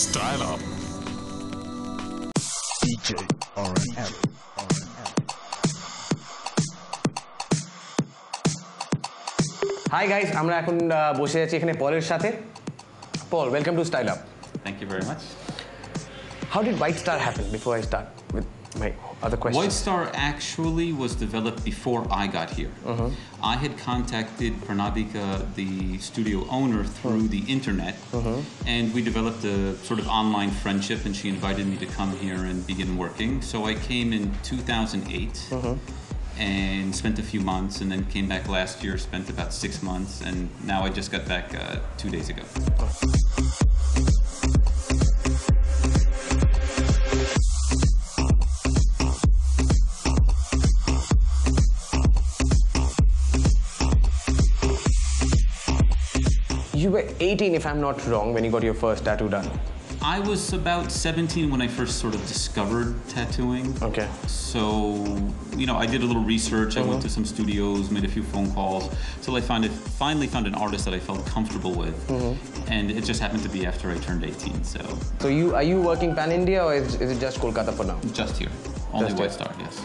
Style Up. DJ RNL. Hi guys, আমরা এখন বসে আছি এখানে পলের সাথে. Paul, welcome to Style Up. Thank you very much. How did White Star happen before I start with my other questions? White Star actually was developed before I got here. I had contacted Pranavika, the studio owner, through the internet, and we developed a sort of online friendship, and she invited me to come here and begin working. So I came in 2008 and spent a few months, and then came back last year, spent about 6 months, and now I just got back 2 days ago. You were 18, if I'm not wrong, when you got your first tattoo done. I was about 17 when I first sort of discovered tattooing. Okay. So, you know, I did a little research. I went to some studios, made a few phone calls, till I finally found an artist that I felt comfortable with. And it just happened to be after I turned 18, so. So are you working pan-India, or is it just Kolkata for now? Just here. Only Just White here. Star, yes.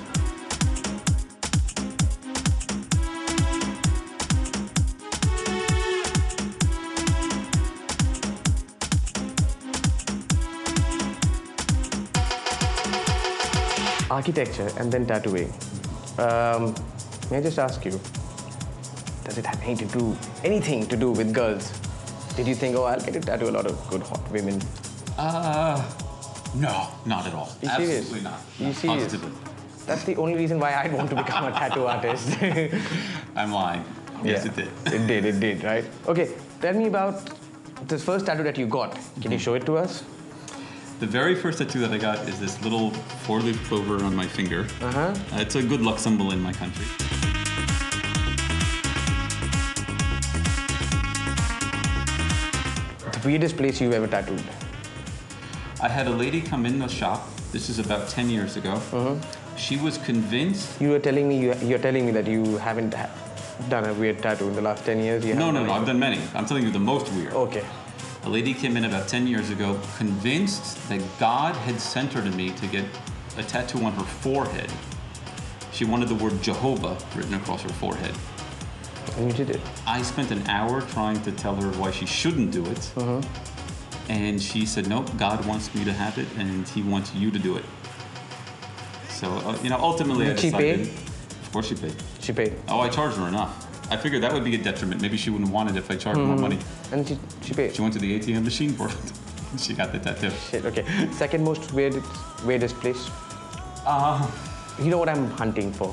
Architecture and then tattooing. May I just ask you, does it have anything to do with girls? Did you think, oh, I'll get to tattoo a lot of good hot women? No, not at all. You serious? Absolutely not. You No, serious? Positively. That's the only reason why I'd want to become a tattoo artist. I'm lying. Yes, Yeah. it did. It did, right? Okay, tell me about this first tattoo that you got. Can you show it to us? The very first tattoo that I got is this little 4-leaf clover on my finger. It's a good luck symbol in my country. The weirdest place you've ever tattooed? I had a lady come in the shop. This is about 10 years ago. She was convinced. You're telling me that you haven't done a weird tattoo in the last 10 years? No, I've done many. I'm telling you the most weird. Okay. A lady came in about 10 years ago, convinced that God had sent her to me to get a tattoo on her forehead. She wanted the word Jehovah written across her forehead. And you did it? I spent an hour trying to tell her why she shouldn't do it. And she said, no, God wants me to have it, and He wants you to do it. So, you know, ultimately Did I she decided. pay? Of course she paid. She paid. Oh, I charged her enough. I figured that would be a detriment. Maybe she wouldn't want it if I charged more money. And she paid? She went to the ATM machine for it. She got the tattoo. Shit, okay. Second most weirdest place? You know what I'm hunting for?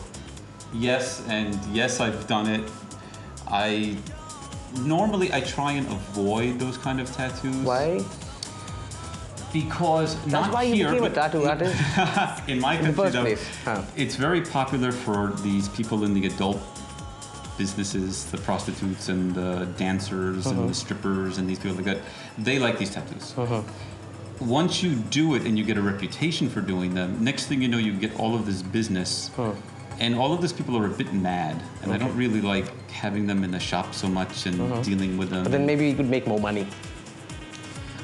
Yes, and yes, I've done it. Normally I try and avoid those kind of tattoos. Why? Because That's not why you here, became a but tattoo artist? in my In the country, first though, place, huh. it's very popular for these people in the adult businesses, the prostitutes and the dancers and the strippers and these people like that. They like these tattoos. Once you do it and you get a reputation for doing them, next thing you know, you get all of this business. And all of these people are a bit mad, and I don't really like having them in the shop so much and dealing with them. But then maybe you could make more money.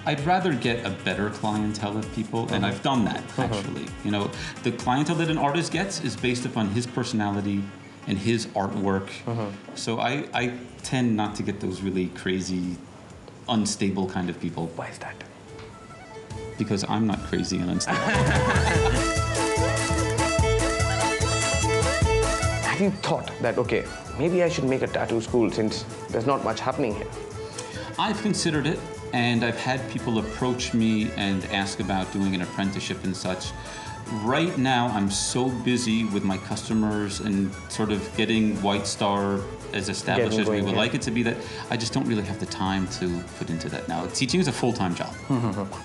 I'd rather get a better clientele of people, and I've done that, actually. You know, the clientele that an artist gets is based upon his personality and his artwork. So I tend not to get those really crazy, unstable kind of people. Why is that? Because I'm not crazy and unstable. Have you thought that, okay, maybe I should make a tattoo school since there's not much happening here? I've considered it, and I've had people approach me and ask about doing an apprenticeship and such. Right now, I'm so busy with my customers and sort of getting White Star as established as we would like it to be that I just don't really have the time to put into that now. Teaching is a full-time job.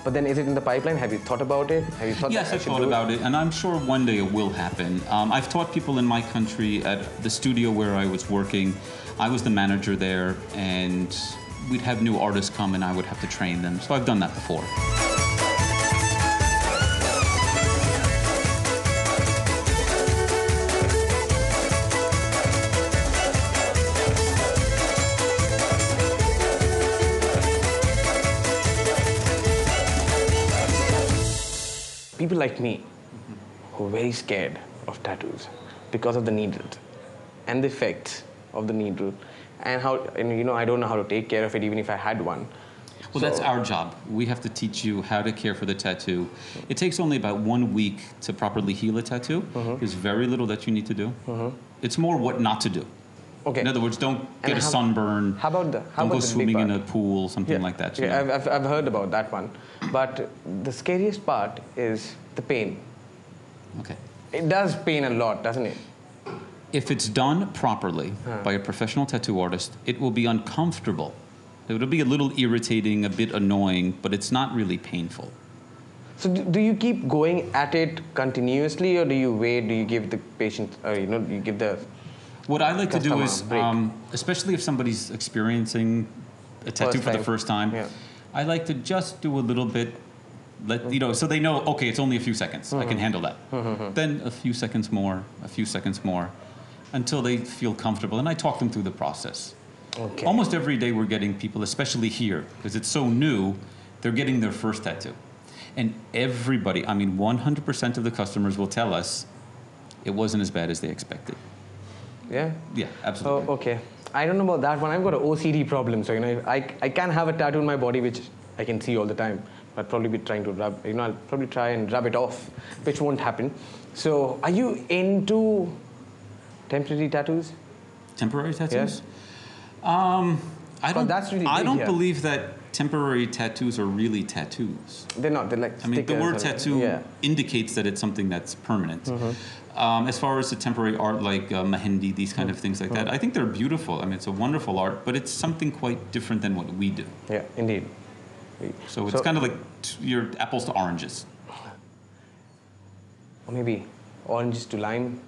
But then is it in the pipeline? Have you thought about it? Have you thought Yes, that I I've should thought do about it, and I'm sure one day it will happen. I've taught people in my country at the studio where I was working. I was the manager there, and we'd have new artists come and I would have to train them. So I've done that before. people like me who are very scared of tattoos because of the needles and the effects of the needle and I don't know how to take care of it even if I had one. Well, that's our job. We have to teach you how to care for the tattoo. It takes only about 1 week to properly heal a tattoo. There's very little that you need to do. It's more what not to do. Okay. In other words, don't get a sunburn. How about don't go swimming in a pool, something like that. Yeah, I've heard about that one. But the scariest part is the pain. Okay. It does pain a lot, doesn't it? If it's done properly by a professional tattoo artist, it will be uncomfortable. It will be a little irritating, a bit annoying, but it's not really painful. So do you keep going at it continuously, or do you wait? Do you give the patient, you give the What I like to do is, break? especially if somebody's experiencing a tattoo for the first time, I like to just do a little bit, so they know, okay, it's only a few seconds. I can handle that. Then a few seconds more, until they feel comfortable. And I talk them through the process. Okay. Almost every day we're getting people, especially here, because it's so new, they're getting their first tattoo. And everybody, 100% of the customers will tell us it wasn't as bad as they expected. Yeah? Yeah, absolutely. Oh, okay. I don't know about that one. I've got an OCD problem, so I can have a tattoo on my body which I can see all the time. I'll probably be trying to rub, I'll probably try and rub it off, which won't happen. So, are you into temporary tattoos? Temporary tattoos? Yeah. I don't here. believe that temporary tattoos are really tattoos. They're not. They're like stickers. The word tattoo indicates that it's something that's permanent. As far as the temporary art like mehendi, these kind of things like that, I think they're beautiful. It's a wonderful art, but it's something quite different than what we do. Yeah, indeed. So it's kind of like your apples to oranges. Or maybe oranges to lime.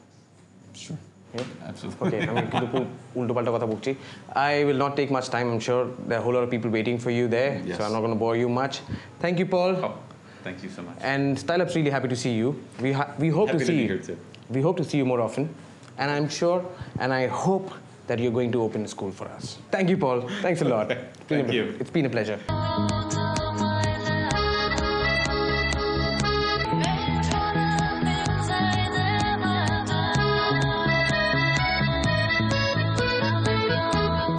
Sure. Yeah? Absolutely. Okay, I will not take much time. I'm sure there are a whole lot of people waiting for you there, so I'm not going to bore you much. Thank you, Paul. Oh, thank you so much. And Style Up's really happy to see you. We hope to see you. Here too. We hope to see you more often. And I'm sure, and I hope that you're going to open a school for us. Thank you, Paul. Thanks a lot. Thank you. It's been a pleasure.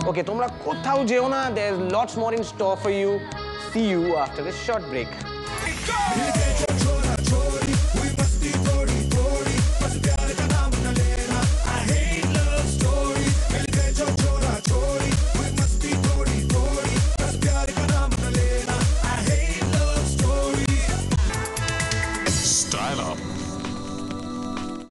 Okay, তোমরা কোথাও যেও না. There's lots more in store for you. See you after this short break.